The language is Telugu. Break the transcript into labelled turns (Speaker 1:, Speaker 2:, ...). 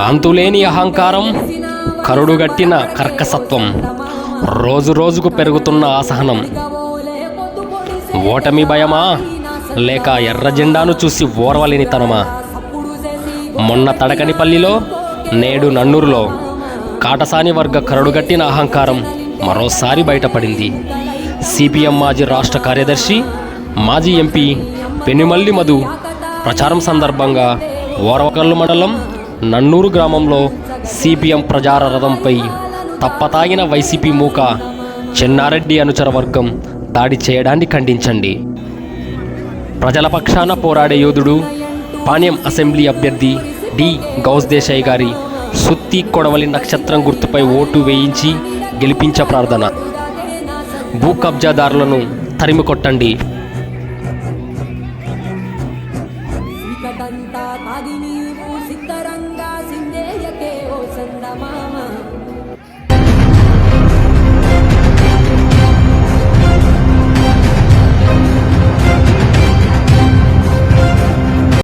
Speaker 1: అంతులేని అహంకారం, కరుడుగట్టిన కర్కసత్వం, రోజు రోజుకు పెరుగుతున్న అసహనం. ఓటమి భయమా లేక ఎర్ర జెండాను చూసి ఓర్వలేనితనమా? మొన్న తడకనిపల్లిలో, నేడు నన్నూరులో కాటసాని వర్గ కరుడుగట్టిన అహంకారం మరోసారి బయటపడింది. సిపిఎం మాజీ రాష్ట్ర కార్యదర్శి, మాజీ ఎంపీ పెనుమల్లి మధు ప్రచారం సందర్భంగా ఓర్వకల్లు మండలం నన్నూరు గ్రామంలో సిపిఎం ప్రచార రథంపై తప్పతాగిన వైసీపీ మూక చెన్నారెడ్డి అనుచర వర్గం దాడి చేయడాన్ని ఖండించండి. ప్రజల పక్షాన పోరాడే యోధుడు, పాణ్యం అసెంబ్లీ అభ్యర్థి డి గౌస్ దేశాయ్ గారి సుత్తి కొడవలి నక్షత్రం గుర్తుపై ఓటు వేయించి గెలిపించ ప్రార్థన. భూ కబ్జాదారులను తరిమి కొట్టండి.
Speaker 2: సిద్ధరంగా సిందేయకే ఓ చందమామ.